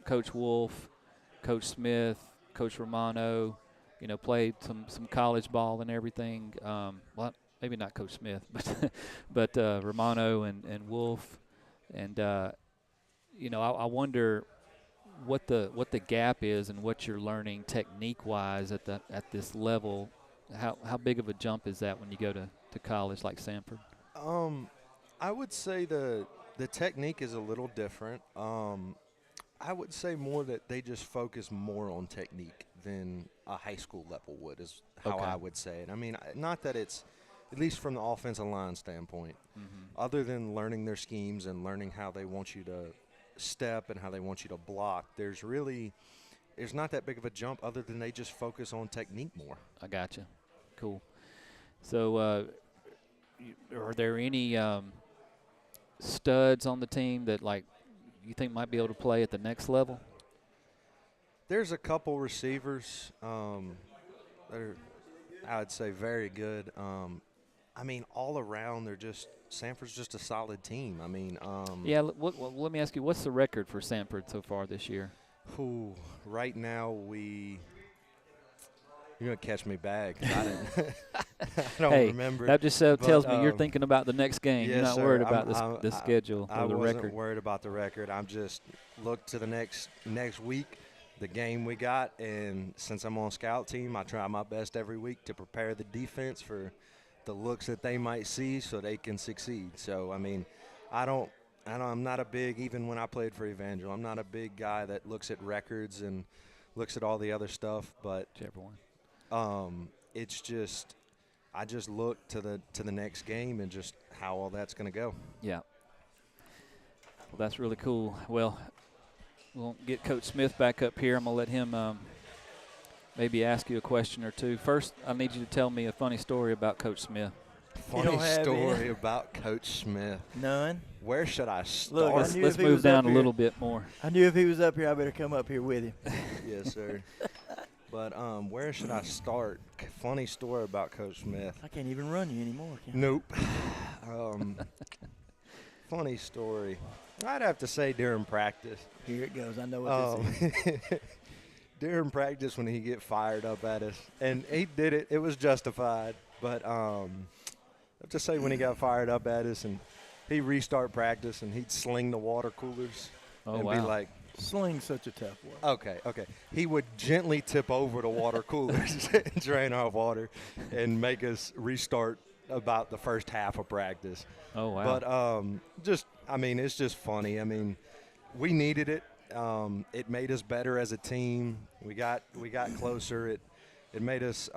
Coach Wolf, Coach Smith, Coach Romano, played some college ball and everything. Well, maybe not Coach Smith, but Romano and Wolf, and I wonder what the gap is and what you're learning technique-wise at this level. How big of a jump is that when you go to college like Samford? I would say the technique is a little different. I would say more that they just focus more on technique than a high school level would, is how I would say it. I mean, not that it's, at least from the offensive line standpoint, other than learning their schemes and learning how they want you to step and how they want you to block, there's not that big of a jump other than they just focus on technique more. I gotcha. Cool. So are there any studs on the team that you think might be able to play at the next level? There's a couple receivers that are, I would say, very good. I mean, all around, Samford's just a solid team. I mean, let me ask you, what's the record for Samford so far this year? Right now you're going to catch me bad. I don't remember. That just tells me you're thinking about the next game. Yes, you're not sir. worried about the schedule or the record. I wasn't worried about the record. I'm just look to the next week, the game we got, and since I'm on scout team, I try my best every week to prepare the defense for the looks that they might see so they can succeed. So, I mean, I'm not a big, even when I played for Evangel, I'm not a big guy that looks at records and looks at all the other stuff, but whichever one. It's just, I just look to the next game and just how all that's going to go. Yeah. Well, that's really cool. Well, we'll get Coach Smith back up here. I'm going to let him maybe ask you a question or two. First, I need you to tell me a funny story about Coach Smith. don't funny have story any? about Coach Smith. None. Where should I Look, start? I Let's, knew let's if he move was up down a here- little bit more. I knew if he was up here, I better come up here with him. Yes, sir. But where should I start? Funny story about Coach Smith. I can't even run you anymore. Can I? Nope. Funny story. I'd have to say during practice. Here it goes. I know what this is. During practice when he get fired up at us, and he did it. It was justified. But I have to say when he got fired up at us and he restart practice and he'd sling the water coolers Oh, and wow. be like, Sling's such a tough word. okay. He would gently tip over the water coolers and drain our water and make us restart about the first half of practice. Oh, wow. But it's just funny. I mean, we needed it. It made us better as a team. We got closer. It made us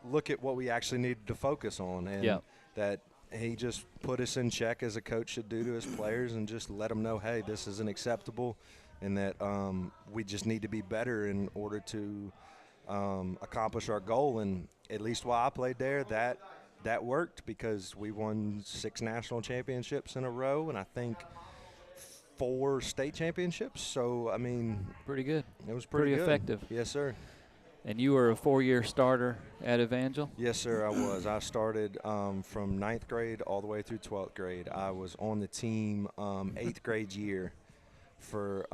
look at what we actually needed to focus on, and that he just put us in check as a coach should do to his players, and just let them know, hey, this isn't acceptable, and that we just need to be better in order to accomplish our goal. And at least while I played there, that worked, because we won 6 national championships in a row, and I think 4 state championships. So, I mean, pretty good. it was pretty good. effective. Yes, sir. And you were a 4-year starter at Evangel? Yes, sir, I was. I started from 9th grade all the way through 12th grade. I was on the team 8th grade year for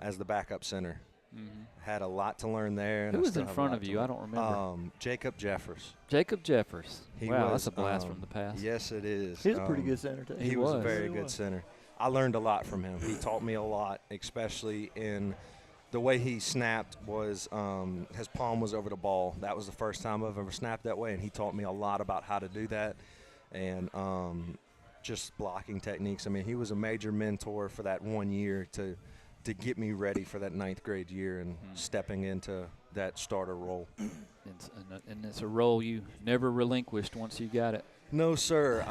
as the backup center. Mm-hmm. Had a lot to learn there. And Who I was still in have a front lot of to you? I learn. don't remember. Jacob Jeffers. Jacob Jeffers. Wow, that's was, a blast from the past. Yes, it is. He's a pretty good center, too. He was a was. very He good was. center. I learned a lot from him. He taught me a lot, especially in the way he snapped. Was his palm was over the ball. That was the first time I've ever snapped that way, and he taught me a lot about how to do that, and just blocking techniques. I mean, he was a major mentor for that 1 year to get me ready for that 9th grade year and stepping into that starter role. And it's a role you never relinquished once you got it. No, sir.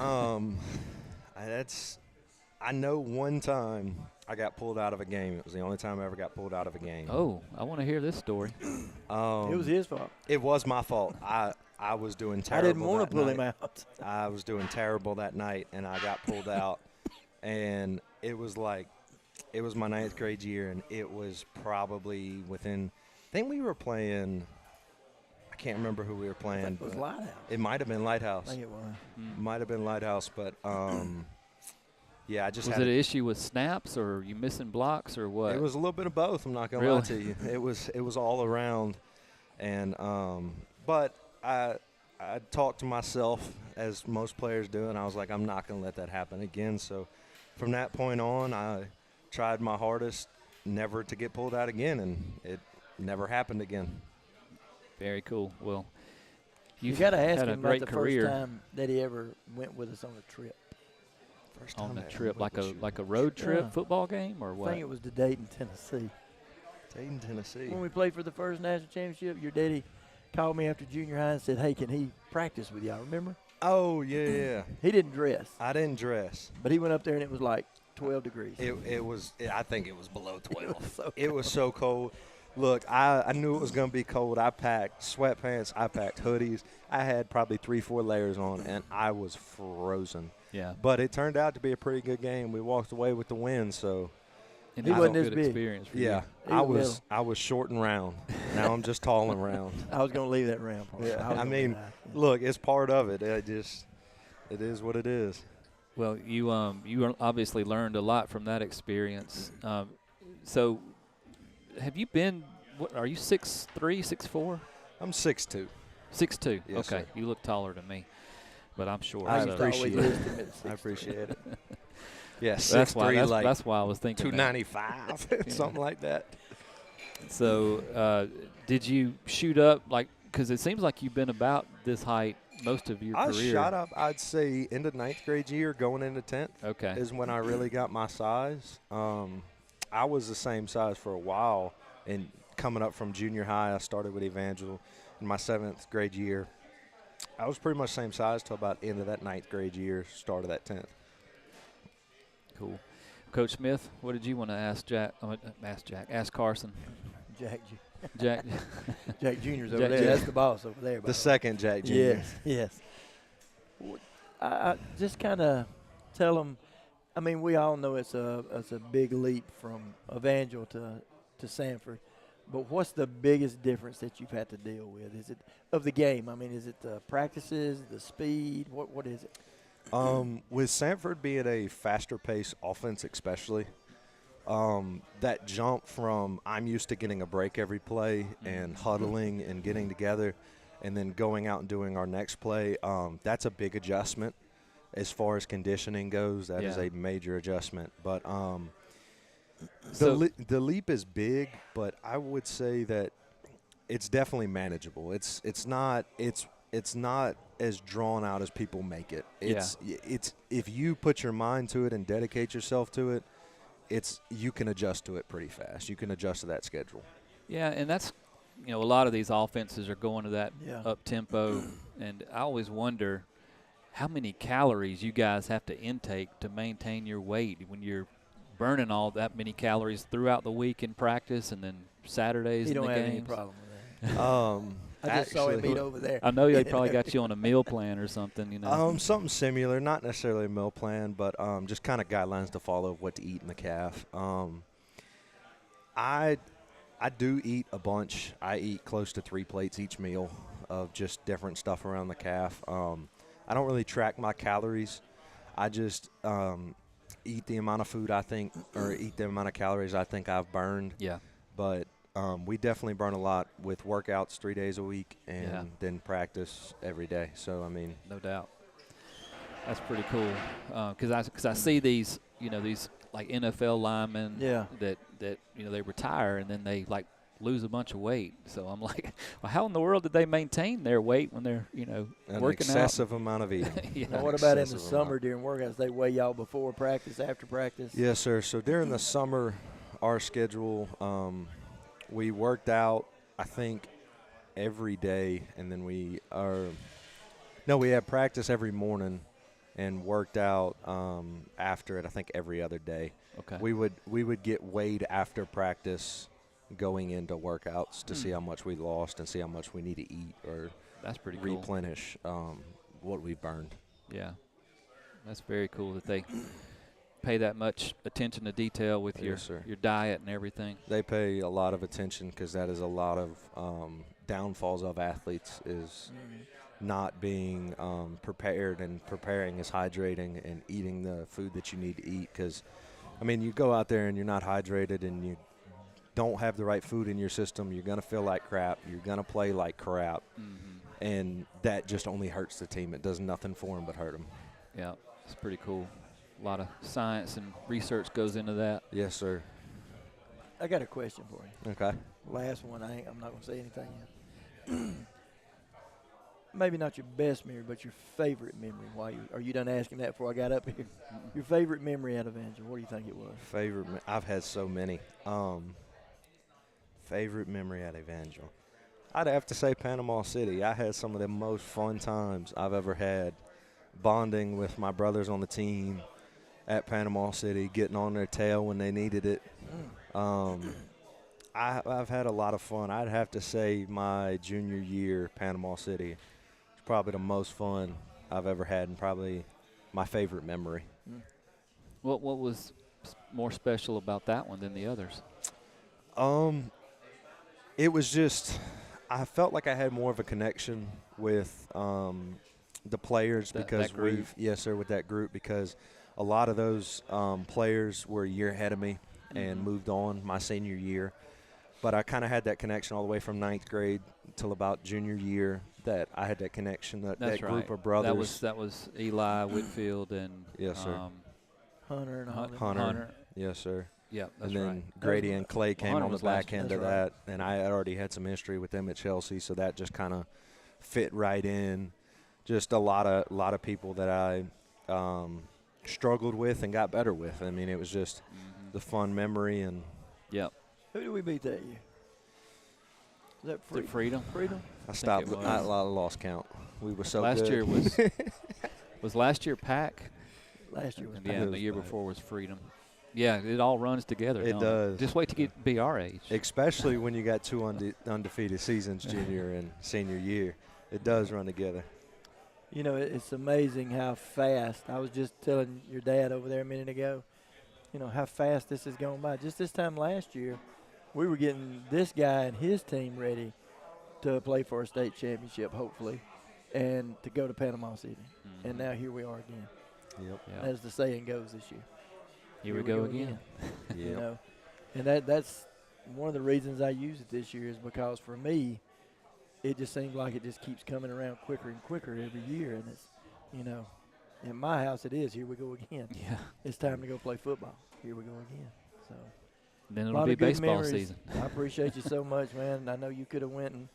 I know one time I got pulled out of a game. It was the only time I ever got pulled out of a game. Oh, I want to hear this story. It was his fault. It was my fault. I was doing terrible. I didn't want that to pull him night. out. I was doing terrible that night, and I got pulled out. And it was my 9th grade year, and it was probably within. I think we were playing. I can't remember who we were I playing. think it was but Lighthouse. it might have been I Lighthouse. think it was. Might have been Lighthouse, but yeah, I just Was had it an issue with snaps, or you missing blocks, or what? It was a little bit of both. I'm not gonna Really? lie to you. It was all around, and but I talked to myself as most players do, and I was like, I'm not gonna let that happen again. So from that point on, I tried my hardest never to get pulled out again, and it never happened again. Very cool. Well, You you've got to ask had him a great about the career first time that he ever went with us on a trip. First on time the I ever trip, went with you. like a road trip Yeah. football game, or I what? think it was to Dayton, Tennessee. Dayton, Tennessee. When we played for the first national championship, your daddy called me after junior high and said, hey, can he practice with y'all? Remember? Oh yeah. He didn't dress, I didn't dress. but he went up there and it was like 12 degrees. It was. I think it was below 12. so It was so cold. Look, I knew it was going to be cold. I packed sweatpants. I packed hoodies. I had probably 3-4 layers on, and I was frozen. Yeah. But it turned out to be a pretty good game. We walked away with the win, so And He that's wasn't a as good big. experience for yeah, He I was was I was short and round. Now I'm just tall and round. I was going to leave that round part. Yeah, was I gonna mean, leave that. Yeah. Look, it's part of it. It is what it is. Well, you obviously learned a lot from that experience. So, have you been? What are you 6'3", 6'4"? I'm 6'2". 6'2". Yes, Okay, sir. you look taller than me, but I'm short. I used to always appreciate list it. him at I 6'3". appreciate it. Yeah, That's why. 6'3", like That's why I was thinking. that. 295, something like that. So, did you shoot up because it seems like you've been about this height most of your I career. shot up, I'd say, into 9th grade year, going into 10th. Okay. Is when I really got my size. I was the same size for a while, and coming up from junior high, I started with Evangel in my 7th grade year. I was pretty much same size till about end of that 9th grade year, start of that 10th. Cool. Coach Smith, what did you want to ask Jack? Ask Carson. Jack Jack. Jr.'s over Jack there. Jr. That's the boss over there. by The way. second Jack Jr. Yes, yes. I just kind of tell them. I mean, we all know it's a big leap from Evangel to Sanford, but what's the biggest difference that you've had to deal with? Is it of the game? I mean, is it the practices, the speed? What is it? With Sanford being a faster pace offense, especially, that jump from I'm used to getting a break every play and huddling and getting together, and then going out and doing our next play, that's a big adjustment. As far as conditioning goes, that is a major adjustment. But the leap is big, but I would say that it's definitely manageable. It's not as drawn out as people make it. It's if you put your mind to it and dedicate yourself to it, you can adjust to it pretty fast. You can adjust to that schedule. Yeah, and that's a lot of these offenses are going to that up tempo, and I always wonder how many calories you guys have to intake to maintain your weight when you're burning all that many calories throughout the week in practice and then Saturdays in the games. You don't have any problem with that. I just saw him eat over there. I know they probably got you on a meal plan or something, Something similar, not necessarily a meal plan, but just kind of guidelines to follow of what to eat in the calf. I do eat a bunch. I eat close to 3 plates each meal of just different stuff around the calf. I don't really track my calories. I just eat the amount of food eat the amount of calories I think I've burned. Yeah. But we definitely burn a lot with workouts 3 days a week and then practice every day. So, I mean. No doubt. That's pretty cool. Because I see these, these like NFL linemen that they retire and then they like lose a bunch of weight. So I'm like, well, how in the world did they maintain their weight when they're, an working excessive out? amount of eating. Now, what about in the summer during workouts? They weigh y'all before practice, after practice? Yes, sir. So during the summer, our schedule, we worked out, I think, every day, and then we had practice every morning and worked out after it, I think, every other day. Okay. We would get weighed after practice going into workouts to see how much we lost and see how much we need to eat or that's pretty cool. Replenish what we've burned. Yeah, that's very cool that they pay that much attention to detail with your diet and everything. They pay a lot of attention because that is a lot of downfalls of athletes is not being prepared, and preparing is hydrating and eating the food that you need to eat. Because, I mean, you go out there and you're not hydrated and you don't have the right food in your system, you're going to feel like crap. You're going to play like crap. And that just only hurts the team. It does nothing for them but hurt them. Yeah, it's pretty cool. A lot of science and research goes into that. Yes, sir. I got a question for you. Okay. Last one. I'm not going to say anything yet. Maybe not your best memory, but your favorite memory. Are you done asking that before I got up here? Your favorite memory at Evangel, what do you think it was? I've had so many. Favorite memory at Evangel. I'd have to say Panama City. I had some of the most fun times I've ever had bonding with my brothers on the team at Panama City, getting on their tail when they needed it. I've had a lot of fun. I'd have to say my junior year, Panama City, is probably the most fun I've ever had and probably my favorite memory. What was more special about that one than the others? It was just I felt like I had more of a connection with the players because with that group, because a lot of those players were a year ahead of me and moved on my senior year. But I kind of had that connection all the way from 9th grade till about junior year, that I had that connection, that group of brothers. That was Eli, Whitfield, and yes, sir. Hunter and Hunter. Yes, sir. Yeah, that's and then right. Grady and Clay came on the back end of that, right. And I had already had some history with them at Chelsea, so that just kind of fit right in. Just a lot of people that I struggled with and got better with. I mean, it was just the fun memory and. Yep. Who did we beat that year? Was that Freedom? Freedom? I stopped. I lost count. We were so last good. Year was last year Pack. Last year was Yeah, Pack. the year before was Freedom. Yeah, it all runs together. It does. Just wait to be our age. Especially when you got two undefeated seasons, junior and senior year. It does run together. You know, it's amazing how fast. I was just telling your dad over there a minute ago, you know, how fast this has gone by. Just this time last year, we were getting this guy and his team ready to play for a state championship, hopefully, and to go to Panama City. And now here we are again. Yep. Yeah. As the saying goes this year. Here we go again. You know, and that's one of the reasons I use it this year is because for me, it just seems like it just keeps coming around quicker and quicker every year. And it's, you know, in my house it is, here we go again. Yeah. It's time to go play football. Here we go again. So Then a it'll lot be of good baseball memories. season. I appreciate you so much, man. I know you could have went and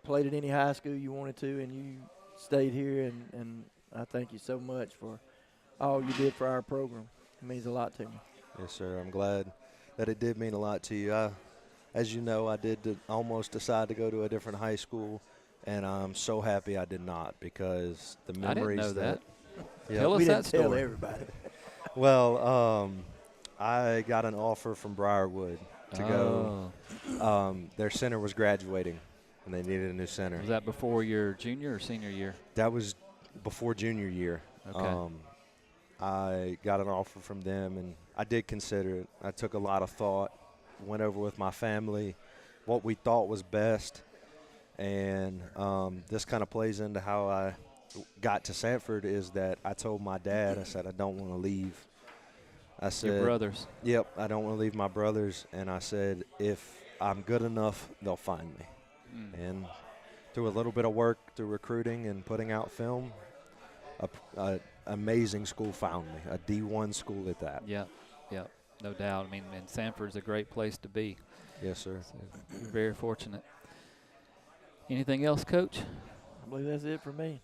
played at any high school you wanted to, and you stayed here, and I thank you so much for all you did for our program. It means a lot to me. Yes, sir. I'm glad that it did mean a lot to you. As you know, I did almost decide to go to a different high school, and I'm so happy I did not because the I didn't memories know that. Yeah. Tell We us that didn't tell story. everybody. Well, I got an offer from Briarwood to go. Oh. Their center was graduating, and they needed a new center. Was that before your junior or senior year? That was before junior year. Okay. I got an offer from them, and I did consider it. I took a lot of thought, went over with my family what we thought was best, and this kind of plays into how I got to Sanford is that I told my dad, I said, I don't want to leave. I said, Your brothers. Yep, I don't want to leave my brothers, and I said, if I'm good enough, they'll find me. And through a little bit of work, through recruiting and putting out film, a amazing school found me, a D1 school at that. Yeah, no doubt. I mean, and Sanford's a great place to be. Yes, sir. So you're very fortunate. Anything else, Coach? I believe that's it for me.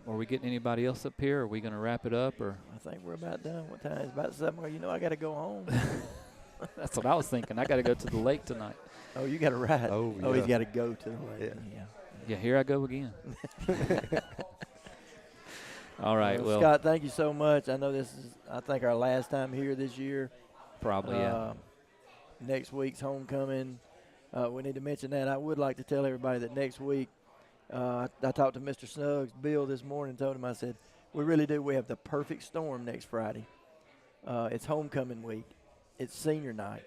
Are we getting anybody else up here? Are we going to wrap it up, or? I think we're about done. What time? It's about 7. You know I got to go home. That's what I was thinking. I got to go to the lake tonight. Oh, you got to ride. Oh, He's yeah. got to go to the lake. Yeah. Yeah, here I go again. All right, well, Scott, thank you so much. I know this is, I think, our last time here this year. probably, yeah. Next week's homecoming. We need to mention that. I would like to tell everybody that next week, I talked to Mr. Snuggs, Bill, this morning, told him, I said, we really do. We have the perfect storm next Friday. It's homecoming week. It's senior night.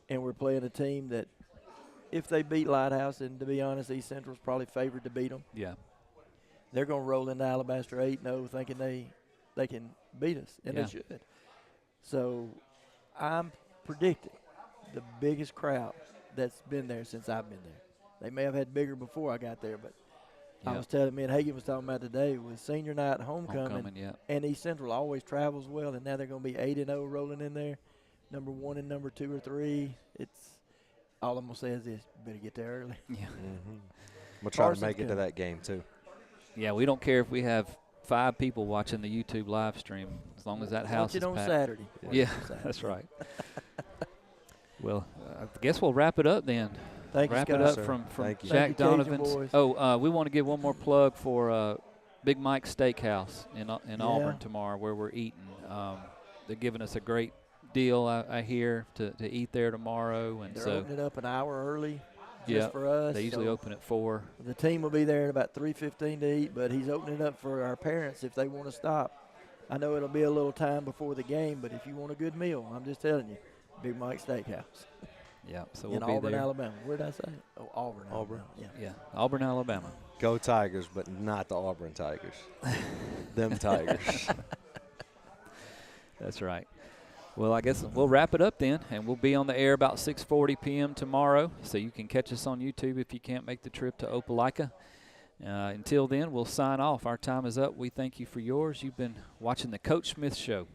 And we're playing a team that, if they beat Lighthouse, and to be honest, East Central's probably favored to beat them, Yeah. they're going to roll into Alabaster 8-0 thinking they can beat us, and Yeah. they should. So I'm predicting the biggest crowd that's been there since I've been there. They may have had bigger before I got there, but I Yeah. was telling, me and Hagan was talking about today with senior night, homecoming, Homecoming, yeah. and East Central always travels well, and now they're going to be 8-0 rolling in there, number 1 and number 2 or 3. It's all I'm going to say is this: you better get there early. Yeah. Mm-hmm. We'll try to Carson's make it to coming. that game, too. Yeah, we don't care if we have 5 people watching the YouTube live stream, as long as that house Watch it is on packed. Saturday. Watch it Yeah, on Saturday. that's right. Well, I guess we'll wrap it up then. Thank you, Wrap Scott. it up sir. from Thank you. Jack Thank you, Cajun Donovan's. boys. Oh, we want to give one more plug for Big Mike's Steakhouse in Auburn tomorrow, where we're eating. They're giving us a great deal, I hear, to eat there tomorrow, and They're so opening up an hour early just yeah, for us. they usually so open at 4. the team will be there at about 3:15 to eat, but he's opening it up for our parents if they want to stop. I know it'll be a little time before the game, but if you want a good meal, I'm just telling you, Big Mike's Steakhouse Yeah, so in we'll be Auburn, there. Alabama. Where did I say? Oh, Auburn. Auburn. Alabama. Yeah. Yeah, Auburn, Alabama. Go Tigers, but not the Auburn Tigers. Them Tigers. That's right. Well, I guess we'll wrap it up then, and we'll be on the air about 6:40 p.m. tomorrow, so you can catch us on YouTube if you can't make the trip to Opelika. Until then, we'll sign off. Our time is up. We thank you for yours. You've been watching the Coach Smith Show.